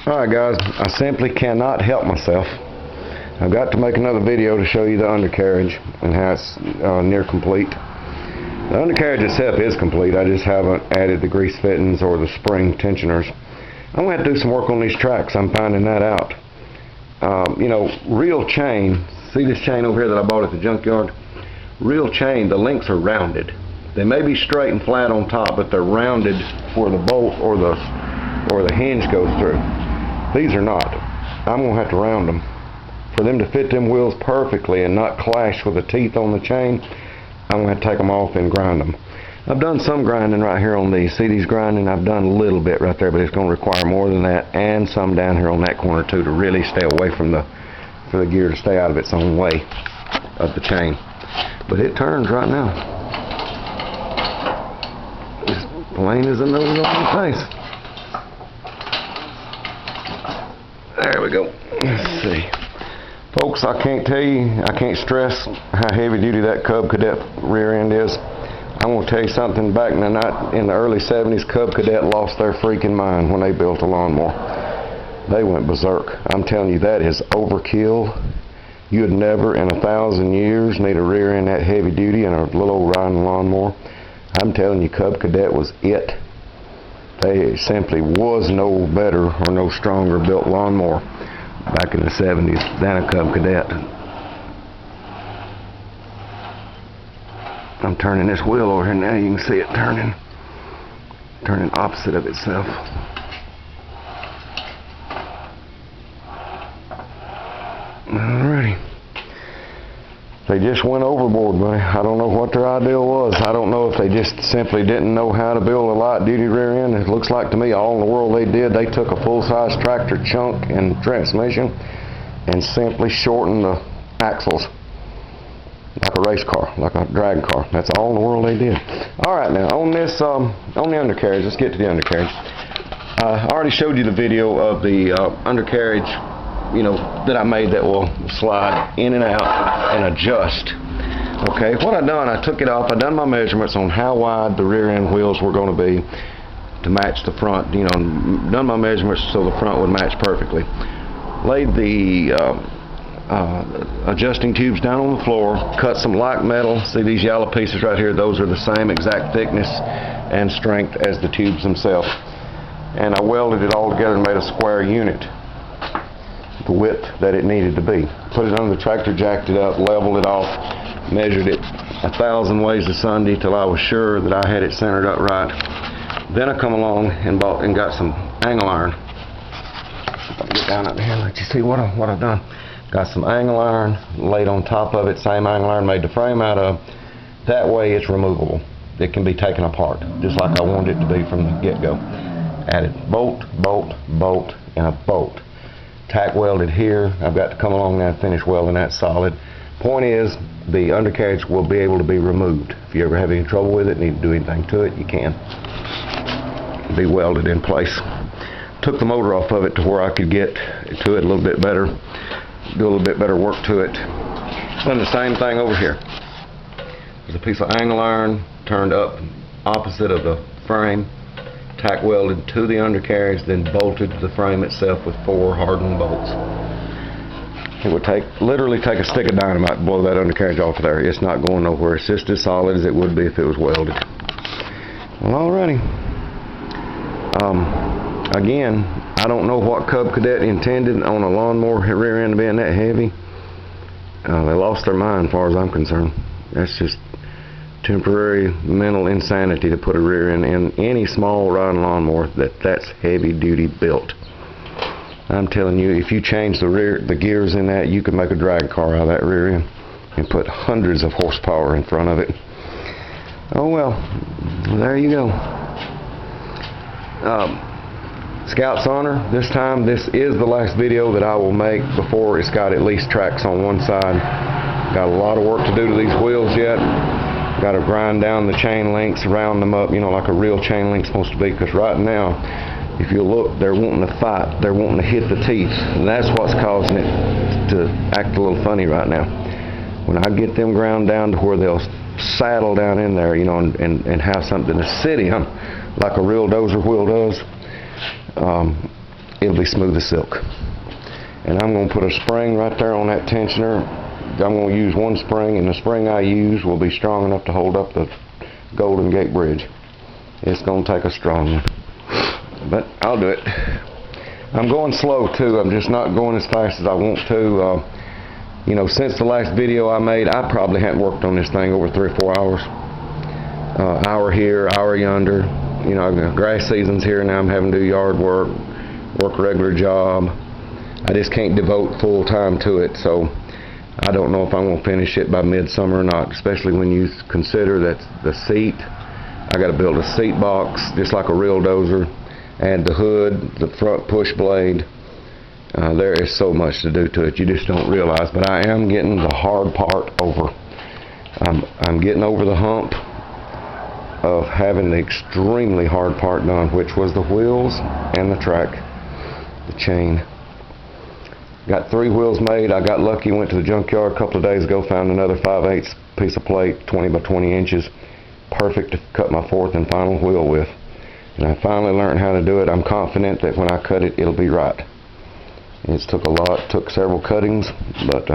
Alright guys, I simply cannot help myself. I've got to make another video to show you the undercarriage and how it's near complete. The undercarriage itself is complete, I just haven't added the grease fittings or the spring tensioners. I'm going to have to do some work on these tracks, I'm finding that out. You know, real chain, see this chain over here that I bought at the junkyard? Real chain, the links are rounded. They may be straight and flat on top, but they're rounded where the bolt or the hinge goes through. These are not. I'm going to have to round them. For them to fit them wheels perfectly and not clash with the teeth on the chain, I'm going to take them off and grind them. I've done some grinding right here on these. See these grinding? I've done a little bit right there, but it's going to require more than that, and some down here on that corner too, to really stay away from for the gear to stay out of its own way of the chain. But it turns right now. As plain as a nose on the face. There we go. Let's see. Folks, I can't tell you, I can't stress how heavy duty that Cub Cadet rear end is. I'm going to tell you something, back in the early 70s, Cub Cadet lost their freaking mind when they built a lawnmower. They went berserk. I'm telling you, that is overkill. You would never in 1,000 years need a rear end that heavy duty in a little old riding lawnmower. I'm telling you, Cub Cadet was it. They simply was no better or no stronger built lawnmower back in the 70s than a Cub Cadet. I'm turning this wheel over here now. You can see it turning opposite of itself. Alrighty. They just went overboard, buddy. I don't know what their ideal was. I don't know if they just simply didn't know how to build a light duty rear end. It looks like to me all in the world they did. They took a full-size tractor chunk and transmission and simply shortened the axles like a race car, like a drag car. That's all in the world they did. Alright, now on this, on the undercarriage, let's get to the undercarriage. I already showed you the video of the undercarriage, you know, that I made that will slide in and out and adjust. Okay, what I done, I took it off, I done my measurements on how wide the rear end wheels were going to be to match the front, you know, done my measurements so the front would match perfectly. Laid the adjusting tubes down on the floor, cut some like metal. See these yellow pieces right here? Those are the same exact thickness and strength as the tubes themselves. And I welded it all together and made a square unit, the width that it needed to be. Put it under the tractor, jacked it up, leveled it off, measured it 1,000 ways a Sunday till I was sure that I had it centered up right. Then I come along and got some angle iron. If I get down up here and let you see what I've done. Got some angle iron laid on top of it, same angle iron made the frame out of. That way it's removable. It can be taken apart, just like I wanted it to be from the get-go. Added bolt, bolt, bolt, and a bolt. Tack welded here. I've got to come along now and finish welding that solid. Point is, the undercarriage will be able to be removed. If you ever have any trouble with it, need to do anything to it, you can. It'll be welded in place. Took the motor off of it to where I could get to it a little bit better, do a little bit better work to it. Done the same thing over here. There's a piece of angle iron turned up opposite of the frame, tack welded to the undercarriage, then bolted to the frame itself with 4 hardened bolts. It would literally take a stick of dynamite to blow that undercarriage off of there. It's not going nowhere. It's just as solid as it would be if it was welded. Well, alrighty. Again, I don't know what Cub Cadet intended on a lawnmower rear end being that heavy. They lost their mind as far as I'm concerned. That's just temporary mental insanity to put a rear end in any small riding lawnmower that's heavy duty built. I'm telling you, if you change the gears in that, you could make a drag car out of that rear end and put hundreds of horsepower in front of it. Oh well, there you go. Scout's honor, this time this is the last video that I will make before it's got at least tracks on one side. Got a lot of work to do to these wheels yet. Got to grind down the chain links, round them up, you know, like a real chain link's supposed to be, because right now, if you look, they're wanting to fight. They're wanting to hit the teeth, and that's what's causing it to act a little funny right now. When I get them ground down to where they'll saddle down in there, you know, and have something to sit in, like a real Dozer wheel does, it'll be smooth as silk. And I'm going to put a spring right there on that tensioner. I'm going to use one spring, and the spring I use will be strong enough to hold up the Golden Gate Bridge. It's going to take a strong one, but I'll do it. I'm going slow too. I'm just not going as fast as I want to. You know, since the last video I made, I probably hadn't worked on this thing over 3 or 4 hours. Hour here, hour yonder. You know, grass season's here now. I'm having to do yard work, work a regular job. I just can't devote full time to it, so I don't know if I'm going to finish it by midsummer or not, especially when you consider that the seat, I got to build a seat box just like a real dozer, add the hood, the front push blade. There is so much to do to it, you just don't realize, but I am getting the hard part over. I'm getting over the hump of having the extremely hard part done, which was the wheels and the track, the chain. Got 3 wheels made. I got lucky, went to the junkyard a couple of days ago, found another 5/8 piece of plate, 20 by 20 inches, perfect to cut my 4th and final wheel with. And I finally learned how to do it. I'm confident that when I cut it, it'll be right. It's took a lot, took several cuttings, but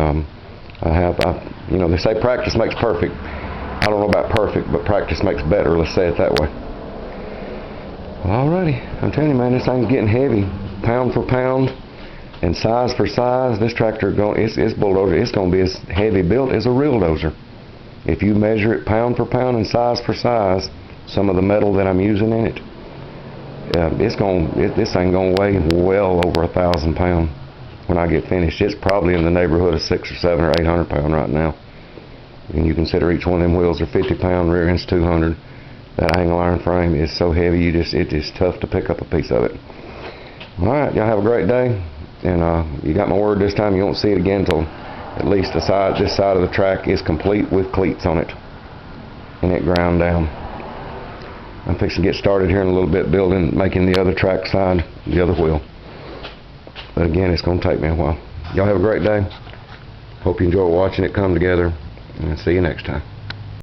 you know, they say practice makes perfect. I don't know about perfect, but practice makes better, let's say it that way. Well, alrighty, I'm telling you, man, this thing's getting heavy, pound for pound. And size for size, this tractor it's bulldozer. It's going to be as heavy built as a real dozer. If you measure it pound for pound and size for size, some of the metal that I'm using in it, this thing going to weigh well over 1,000 pounds when I get finished. It's probably in the neighborhood of 600 or 700 or 800 pounds right now. And you consider each one of them wheels are 50 pound, rear end's 200. That angle iron frame is so heavy, it's just tough to pick up a piece of it. All right, y'all have a great day. And you got my word this time, you won't see it again until at least this side of the track is complete with cleats on it. And it ground down. I'm fixing to get started here in a little bit, making the other track side, the other wheel. But again, it's going to take me a while. Y'all have a great day. Hope you enjoy watching it come together. And I'll see you next time.